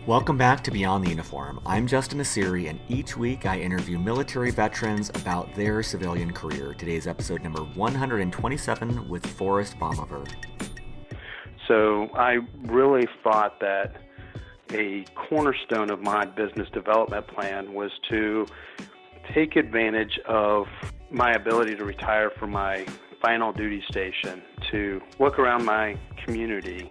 Welcome back to Beyond the Uniform. I'm Justin Asiri, and each week I interview military veterans about their civilian career. Today's episode number 127 with Forrest Baumhover. So I really thought that a cornerstone of my business development plan was to take advantage of my ability to retire from my final duty station, to look around my community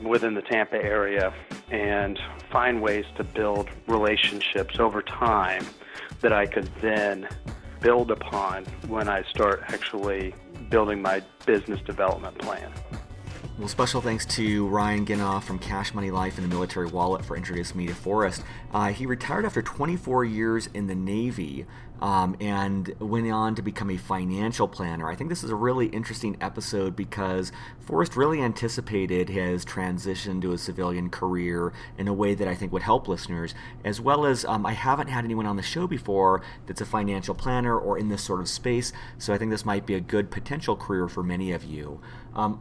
within the Tampa area and find ways to build relationships over time that I could then build upon when I start actually building my business development plan. Well, special thanks to Ryan Guina from Cash Money Life and the Military Wallet for introducing me to Forrest. He retired after 24 years in the Navy and went on to become a financial planner. I think this is a really interesting episode because Forrest really anticipated his transition to a civilian career in a way that I think would help listeners, as well as I haven't had anyone on the show before that's a financial planner or in this sort of space, so I think this might be a good potential career for many of you.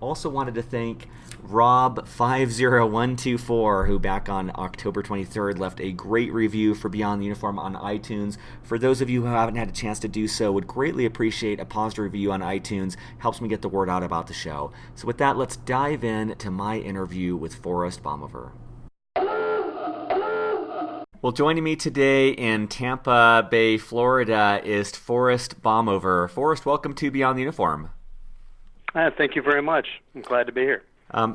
Also wanted to thank Rob50124, who back on October 23rd left a great review for Beyond the Uniform on iTunes. For those of you who haven't had a chance to do so, would greatly appreciate a positive review on iTunes. Helps me get the word out about the show. So with that, let's dive in to my interview with Forrest Baumhover. Well, joining me today in Tampa Bay, Florida, is Forrest Baumhover. Forrest, welcome to Beyond the Uniform. Thank you very much. I'm glad to be here.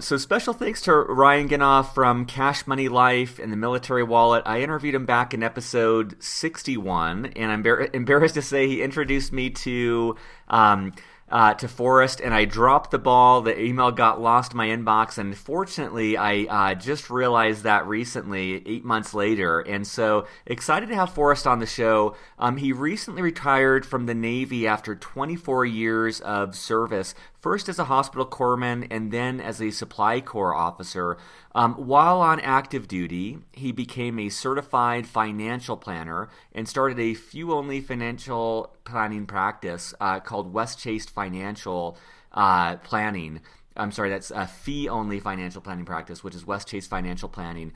So special thanks to Ryan Guina from Cash Money Life and the Military Wallet. I interviewed him back in episode 61, and I'm embarrassed to say he introduced me to Forrest, and I dropped the ball. The email got lost in my inbox, and fortunately, I just realized that recently, 8 months later, and so excited to have Forrest on the show. He recently retired from the Navy after 24 years of service, first as a hospital corpsman and then as a supply corps officer. While on active duty, he became a certified financial planner and started a fee-only financial planning practice called Westchase Financial Planning. I'm sorry, that's a fee-only financial planning practice, which is Westchase Financial Planning.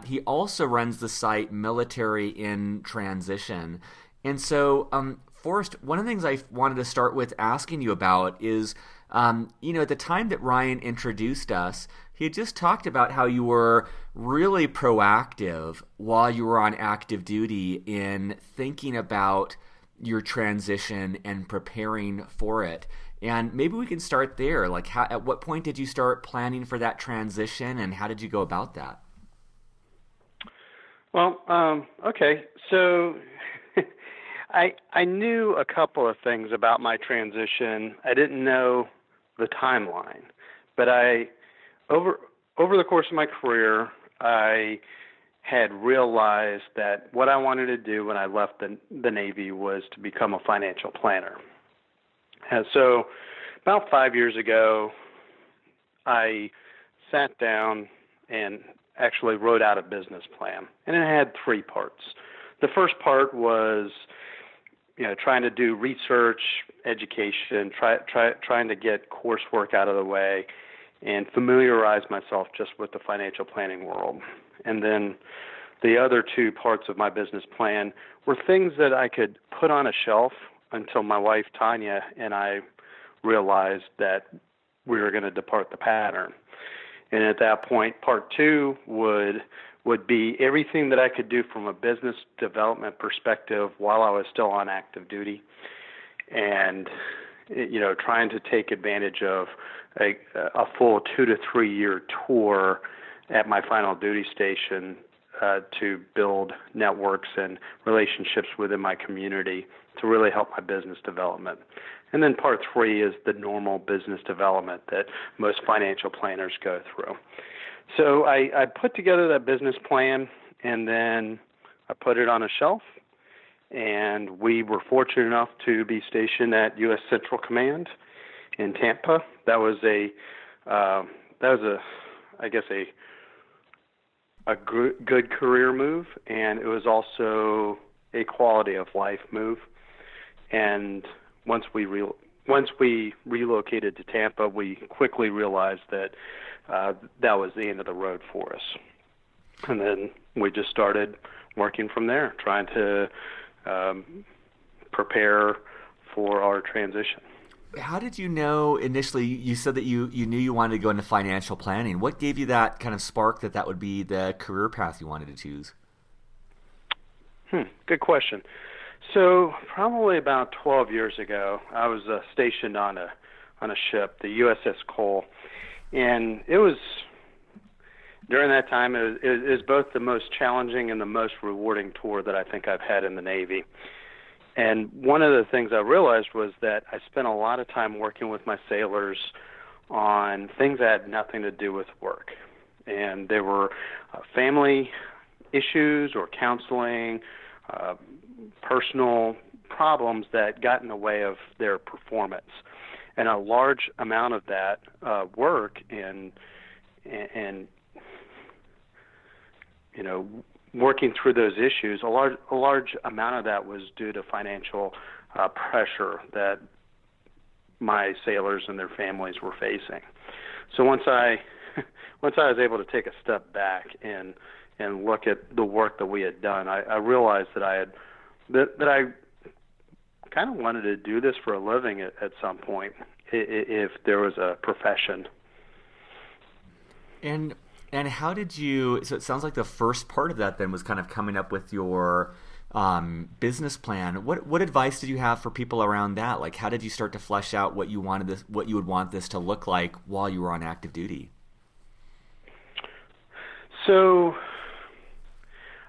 He also runs the site Military in Transition. And so, Forrest, one of the things I wanted to start with asking you about is, at the time that Ryan introduced us, he had just talked about how you were really proactive while you were on active duty in thinking about your transition and preparing for it. And maybe we can start there. Like, at what point did you start planning for that transition, and how did you go about that? Well, okay. So I knew a couple of things about my transition. I didn't know the timeline, but over the course of my career, I had realized that what I wanted to do when I left the Navy was to become a financial planner. And so about 5 years ago, I sat down and actually wrote out a business plan, and it had three parts. The first part was trying to do research, education, trying to get coursework out of the way and familiarize myself just with the financial planning world. And then the other two parts of my business plan were things that I could put on a shelf until my wife, Tanya, and I realized that we were going to depart the pattern. And at that point, part two would be everything that I could do from a business development perspective while I was still on active duty, and trying to take advantage of a full 2 to 3 year tour at my final duty station to build networks and relationships within my community to really help my business development. And then part three is the normal business development that most financial planners go through. So I put together that business plan, and then I put it on a shelf, and we were fortunate enough to be stationed at U.S. Central Command in Tampa. That was a good career move, and it was also a quality of life move. And once we relocated to Tampa, we quickly realized that that was the end of the road for us. And then we just started working from there, trying to prepare for our transition. How did you know initially? You said that you knew you wanted to go into financial planning. What gave you that kind of spark that would be the career path you wanted to choose? Good question. So probably about 12 years ago, I was stationed on a ship, the USS Cole, and it was during that time it was both the most challenging and the most rewarding tour that I think I've had in the Navy. And one of the things I realized was that I spent a lot of time working with my sailors on things that had nothing to do with work, and there were family issues or counseling, personal problems that got in the way of their performance. And a large amount of that work and you know, working through those issues, a large amount of that was due to financial pressure that my sailors and their families were facing. So once I was able to take a step back and look at the work that we had done, I realized that I kind of wanted to do this for a living at some point, if there was a profession. And how did you? So it sounds like the first part of that then was kind of coming up with your business plan. What advice did you have for people around that? Like, how did you start to flesh out what you would want this to look like while you were on active duty? So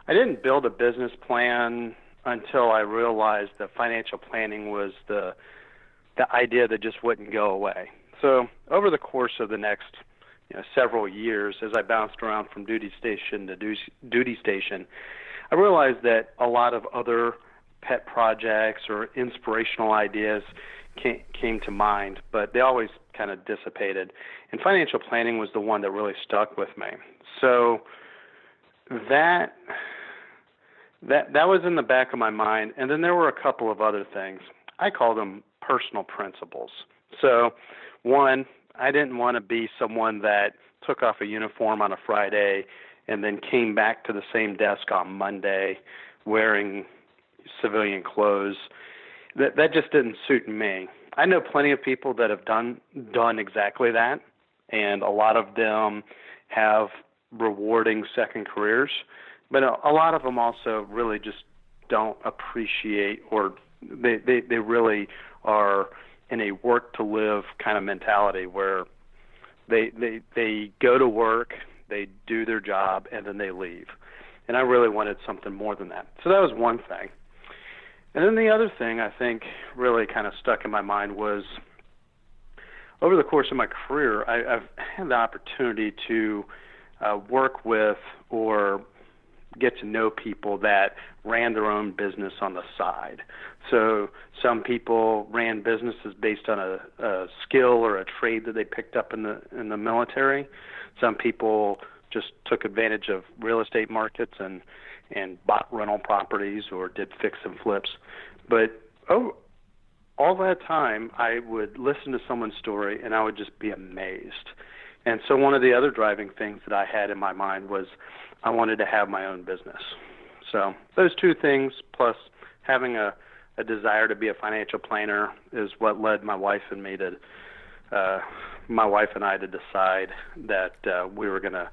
I didn't build a business plan until I realized that financial planning was the idea that just wouldn't go away. So over the course of the next several years, as I bounced around from duty station to duty station, I realized that a lot of other pet projects or inspirational ideas came to mind, but they always kind of dissipated. And financial planning was the one that really stuck with me. So that was in the back of my mind. And then there were a couple of other things. I call them personal principles. So one, I didn't want to be someone that took off a uniform on a Friday and then came back to the same desk on Monday wearing civilian clothes. That just didn't suit me. I know plenty of people that have done exactly that, and a lot of them have rewarding second careers, but a lot of them also really just don't appreciate, or they really are in a work to live kind of mentality where they go to work, they do their job, and then they leave. And I really wanted something more than that. So that was one thing. And then the other thing I think really kind of stuck in my mind was over the course of my career, I've had the opportunity to work with or get to know people that ran their own business on the side. So some people ran businesses based on a skill or a trade that they picked up in the military. Some people just took advantage of real estate markets and bought rental properties or did fix and flips. But all that time, I would listen to someone's story and I would just be amazed. And so one of the other driving things that I had in my mind was I wanted to have my own business. So those two things, plus having a desire to be a financial planner, is what led my wife and I to decide that we were going to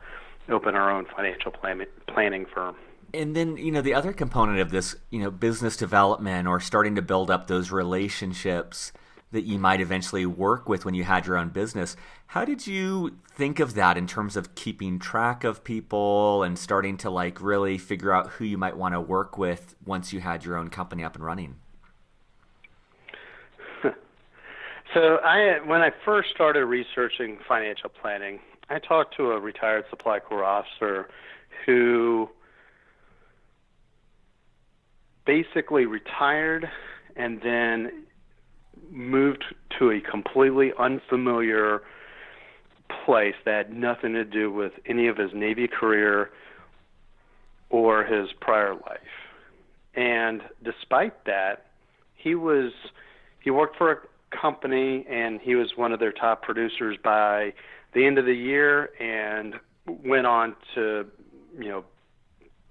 open our own financial planning firm. And then, the other component of this, business development or starting to build up those relationships that you might eventually work with when you had your own business. How did you think of that in terms of keeping track of people and starting to really figure out who you might want to work with once you had your own company up and running? So when I first started researching financial planning, I talked to a retired Supply Corps officer who basically retired and then moved to a completely unfamiliar place that had nothing to do with any of his Navy career or his prior life. And despite that, he worked for a company and he was one of their top producers by the end of the year and went on to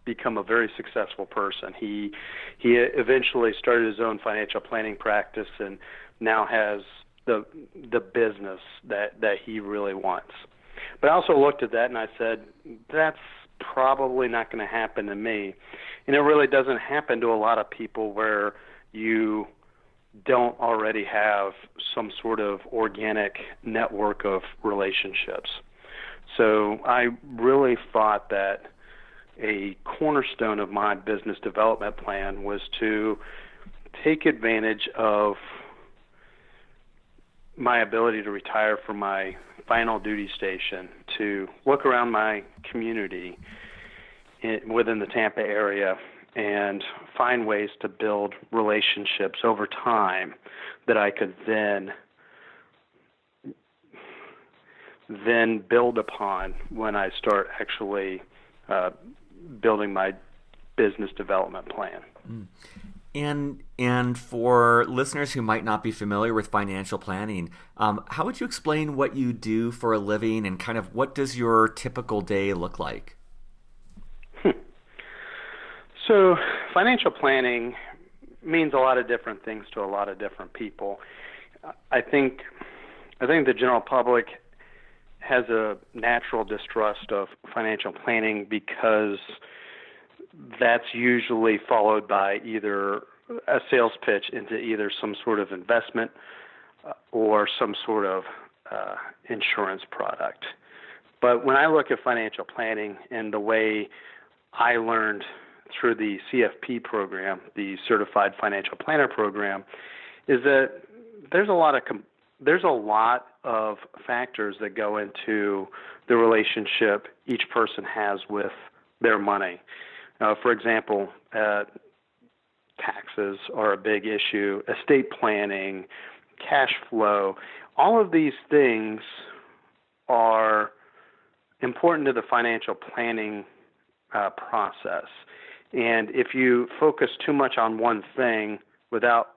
become a very successful person. He eventually started his own financial planning practice and now has the business that he really wants. But I also looked at that and I said, that's probably not going to happen to me. And it really doesn't happen to a lot of people where you don't already have some sort of organic network of relationships. So I really thought that a cornerstone of my business development plan was to take advantage of my ability to retire from my final duty station to look around my community within the Tampa area and find ways to build relationships over time that I could then build upon when I start actually building my business development plan. And for listeners who might not be familiar with financial planning, how would you explain what you do for a living and kind of what does your typical day look like? So financial planning means a lot of different things to a lot of different people. I think the general public has a natural distrust of financial planning because that's usually followed by either a sales pitch into either some sort of investment or some sort of insurance product. But when I look at financial planning and the way I learned through the CFP program, the Certified Financial Planner program, is that there's a lot of factors that go into the relationship each person has with their money. For example, taxes are a big issue, estate planning, cash flow. All of these things are important to the financial planning process. And if you focus too much on one thing without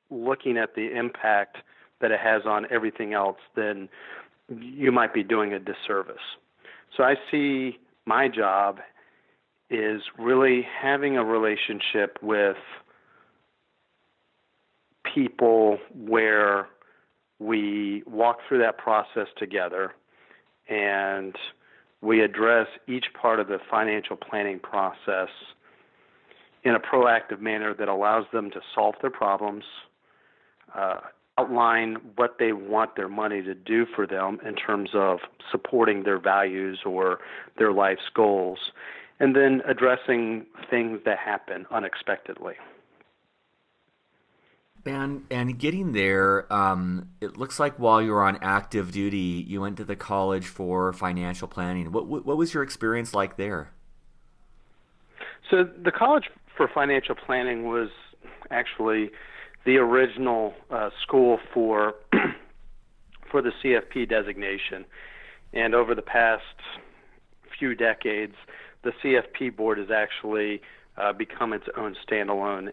looking at the impact that it has on everything else, then you might be doing a disservice. So I see my job is really having a relationship with people where we walk through that process together and we address each part of the financial planning process in a proactive manner that allows them to solve their problems, outline what they want their money to do for them in terms of supporting their values or their life's goals, and then addressing things that happen unexpectedly. And getting there, it looks like while you were on active duty, you went to the College for Financial Planning. What was your experience like there? So the College for Financial Planning was actually the original school for the CFP designation. And over the past few decades, the CFP board has actually become its own standalone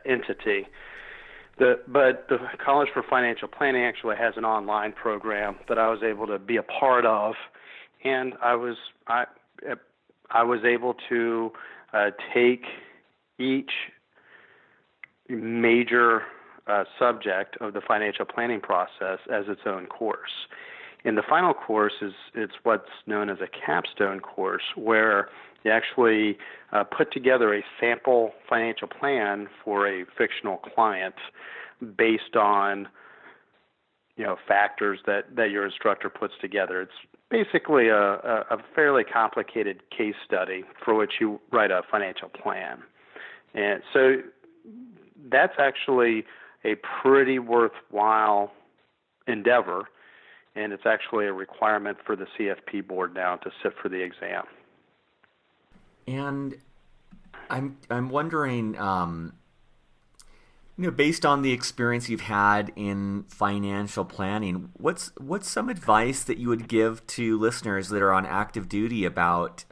entity. But the College for Financial Planning actually has an online program that I was able to be a part of, and I was able to take each major subject of the financial planning process as its own course. And the final course it's what's known as a capstone course, where you actually put together a sample financial plan for a fictional client based on factors that your instructor puts together. It's basically a fairly complicated case study for which you write a financial plan. And so that's actually a pretty worthwhile endeavor, and it's actually a requirement for the CFP board now to sit for the exam. And I'm wondering, based on the experience you've had in financial planning, what's some advice that you would give to listeners that are on active duty about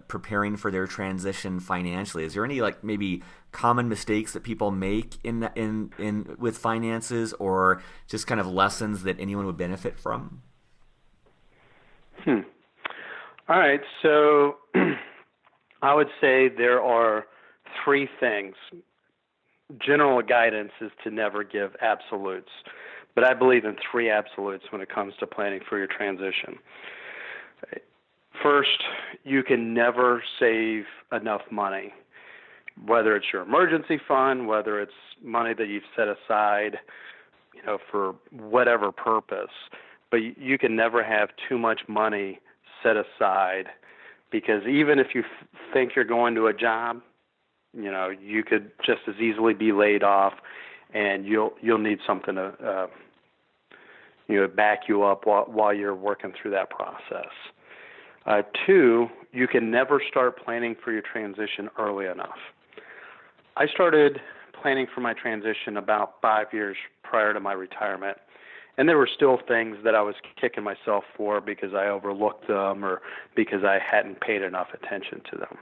preparing for their transition financially? Is there any maybe common mistakes that people make in with finances, or just kind of lessons that anyone would benefit from? All right, so I would say there are three things. General guidance is to never give absolutes, but I believe in three absolutes when it comes to planning for your transition. First, you can never save enough money, whether it's your emergency fund, whether it's money that you've set aside, for whatever purpose. But you can never have too much money set aside, because even if you think you're going to a job, you could just as easily be laid off, and you'll need something to back you up while you're working through that process. Two, you can never start planning for your transition early enough. I started planning for my transition about 5 years prior to my retirement, and there were still things that I was kicking myself for because I overlooked them or because I hadn't paid enough attention to them.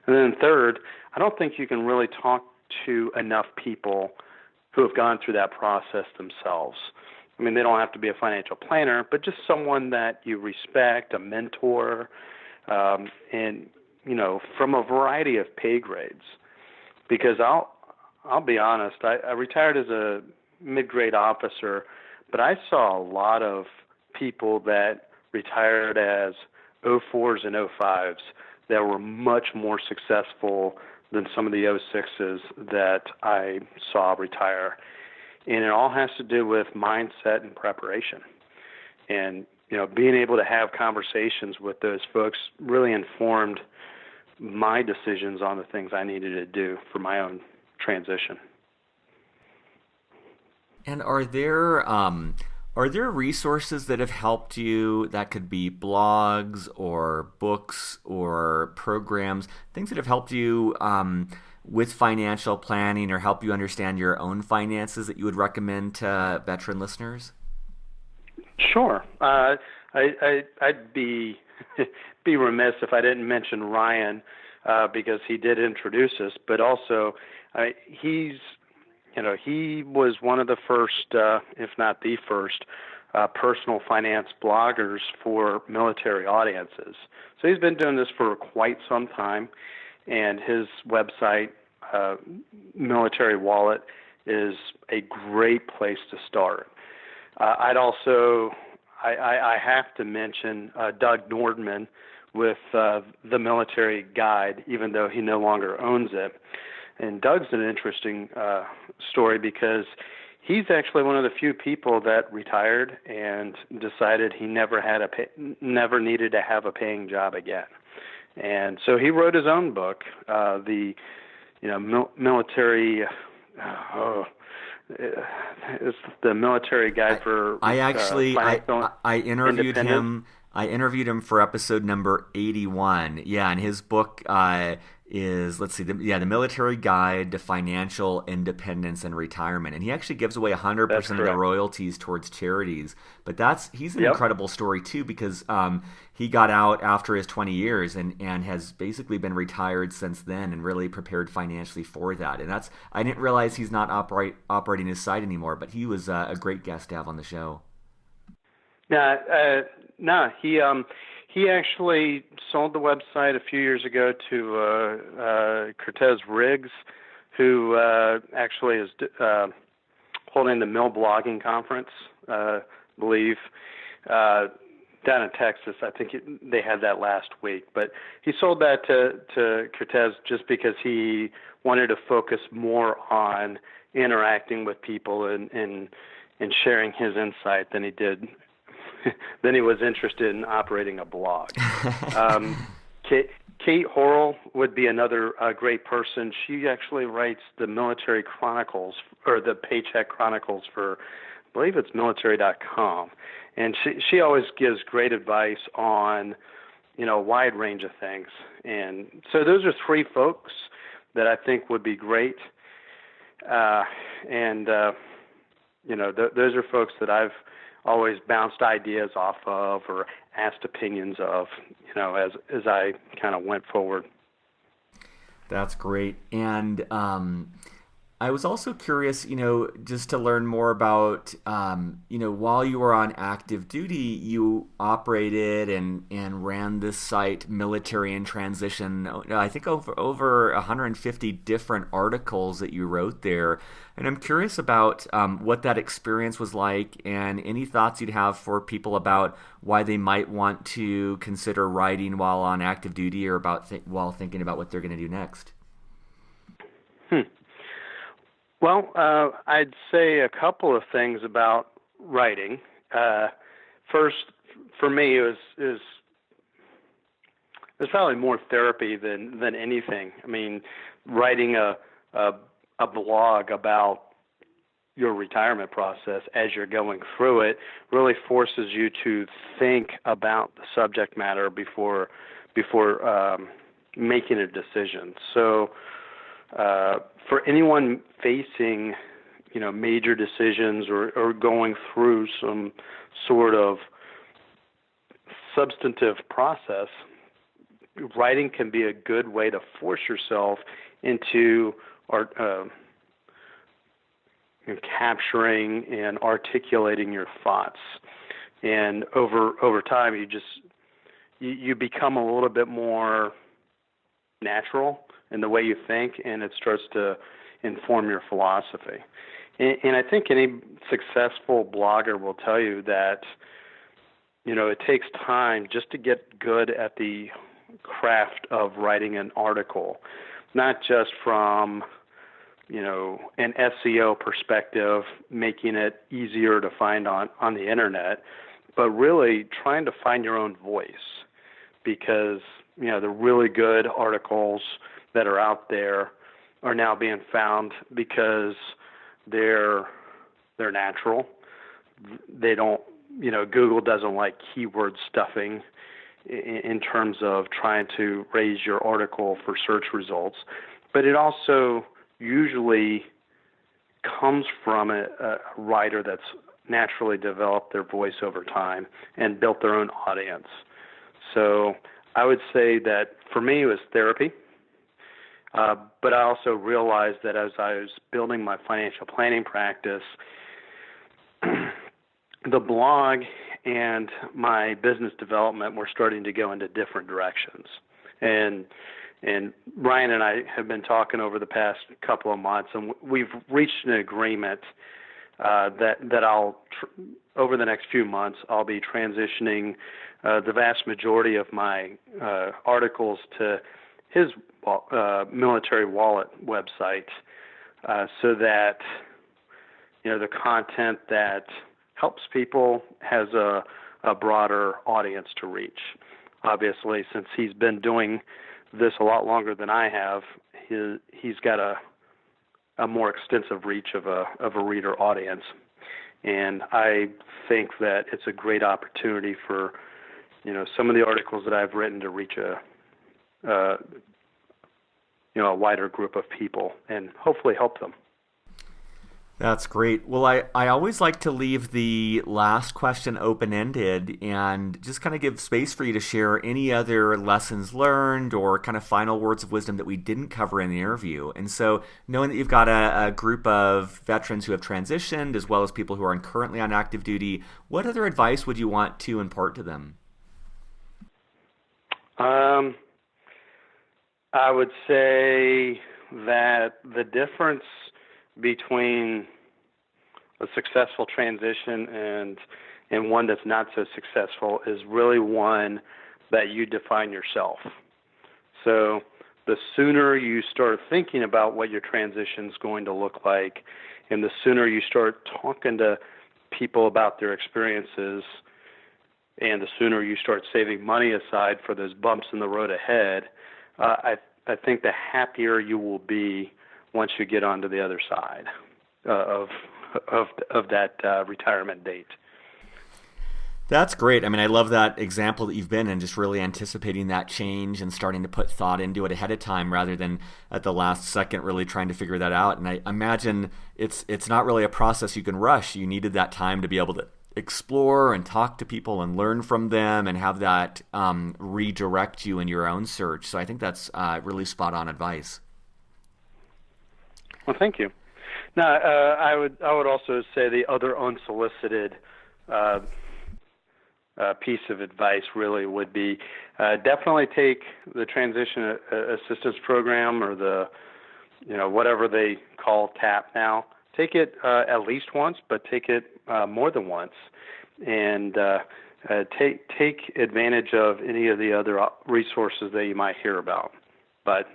And then third, I don't think you can really talk to enough people who have gone through that process themselves. I mean, they don't have to be a financial planner, but just someone that you respect, a mentor, and from a variety of pay grades. Because I'll be honest, I retired as a mid-grade officer, but I saw a lot of people that retired as 04s and 05s that were much more successful than some of the 06s that I saw retire. And it all has to do with mindset and preparation. And, being able to have conversations with those folks really informed my decisions on the things I needed to do for my own transition. And are there resources that have helped you, that could be blogs or books or programs, things that have helped you with financial planning or help you understand your own finances that you would recommend to veteran listeners? Sure. I'd be remiss if I didn't mention Ryan because he did introduce us, but also he was one of the first, if not the first, personal finance bloggers for military audiences. So he's been doing this for quite some time, and his website, Military Wallet, is a great place to start. I have to mention Doug Nordman with the Military Guide, even though he no longer owns it. And Doug's an interesting story because he's actually one of the few people that retired and decided he never needed to have a paying job again. And so he wrote his own book, the military. It's the Military Guide for. I interviewed him. I interviewed him for episode number 81. Yeah, and his book is, the Military Guide to Financial Independence and Retirement. And he actually gives away 100% of the royalties towards charities. But he's an incredible story too, because he got out after his 20 years and has basically been retired since then and really prepared financially for that. And I didn't realize he's not operating his site anymore, but he was a great guest to have on the show. He actually sold the website a few years ago to Cortez Riggs, who actually is holding the Mill Blogging Conference, I believe, down in Texas. I think they had that last week. But he sold that to Cortez just because he wanted to focus more on interacting with people and sharing his insight than he was interested in operating a blog. Kate Horrell would be another great person. She actually writes the Military Chronicles, or the Paycheck Chronicles for, I believe it's military.com. And she always gives great advice on, a wide range of things. And so those are three folks that I think would be great. Those are folks that I've always bounced ideas off of or asked opinions of, as I kind of went forward. That's great. And I was also curious, just to learn more about, while you were on active duty, you operated and ran this site, Military in Transition. I think over 150 different articles that you wrote there. And I'm curious about what that experience was like and any thoughts you'd have for people about why they might want to consider writing while on active duty or while thinking about what they're going to do next. Well, I'd say a couple of things about writing. First, for me, it was probably more therapy than anything. I mean, writing a blog about your retirement process as you're going through it really forces you to think about the subject matter before making a decision. So, for anyone facing, major decisions or going through some sort of substantive process, writing can be a good way to force yourself into capturing and articulating your thoughts. And over time, you become a little bit more natural in the way you think, and it starts to inform your philosophy. And I think any successful blogger will tell you that, it takes time just to get good at the craft of writing an article, not just from, an SEO perspective, making it easier to find on the internet, but really trying to find your own voice, because, the really good articles that are out there are now being found because they're natural. They don't, Google doesn't like keyword stuffing in terms of trying to raise your article for search results, but it also usually comes from a writer that's naturally developed their voice over time and built their own audience. So I would say that for me it was therapy. But I also realized that as I was building my financial planning practice, the blog and my business development were starting to go into different directions. And Ryan and I have been talking over the past couple of months, and we've reached an agreement that over the next few months, I'll be transitioning the vast majority of my articles to his military wallet website, so that the content that helps people has a broader audience to reach. Obviously, since he's been doing this a lot longer than I have, he's got a more extensive reach of a reader audience, and I think that it's a great opportunity for some of the articles that I've written to reach a wider group of people and hopefully help them. That's great. Well, I always like to leave the last question open-ended and just kind of give space for you to share any other lessons learned or kind of final words of wisdom that we didn't cover in the interview. And so knowing that you've got a group of veterans who have transitioned as well as people who are currently on active duty, what other advice would you want to impart to them? I would say that the difference between a successful transition and one that's not so successful is really one that you define yourself. So the sooner you start thinking about what your transition is going to look like, and the sooner you start talking to people about their experiences, and the sooner you start saving money aside for those bumps in the road ahead, I think the happier you will be once you get onto the other side of that retirement date. That's great. I mean, I love that example that you've been in, just really anticipating that change and starting to put thought into it ahead of time rather than at the last second really trying to figure that out. And I imagine it's not really a process you can rush. You needed that time to be able to explore and talk to people and learn from them and have that redirect you in your own search. So I think that's really spot on advice. Well, thank you. No, I would also say the other unsolicited piece of advice really would be definitely take the transition assistance program, or the whatever they call TAP now. Take it at least once, but take it more than once, and take advantage of any of the other resources that you might hear about. But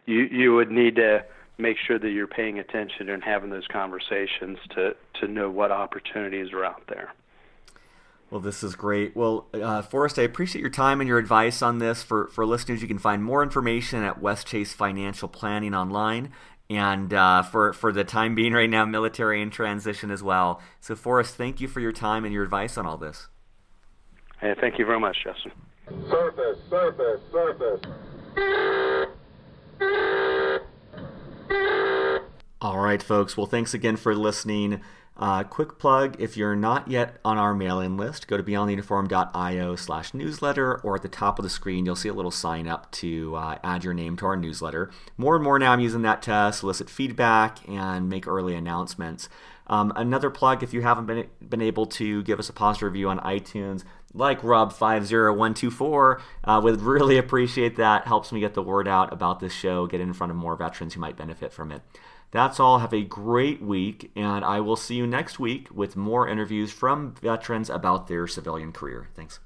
you would need to make sure that you're paying attention and having those conversations to know what opportunities are out there. Well, this is great. Well, Forrest, I appreciate your time and your advice on this. For listeners, you can find more information at Westchase Financial Planning online, and for the time being right now, military in transition as well. So, Forrest, thank you for your time and your advice on all this. Hey, thank you very much, Justin. Surface, surface, surface. All right, folks. Well, thanks again for listening. Quick plug, if you're not yet on our mailing list, go to beyondtheuniform.io/newsletter, or at the top of the screen, you'll see a little sign up to add your name to our newsletter. More and more now I'm using that to solicit feedback and make early announcements. Another plug, if you haven't been able to give us a positive review on iTunes, like Rob50124, would really appreciate that. Helps me get the word out about this show, get in front of more veterans who might benefit from it. That's all. Have a great week, and I will see you next week with more interviews from veterans about their civilian career. Thanks.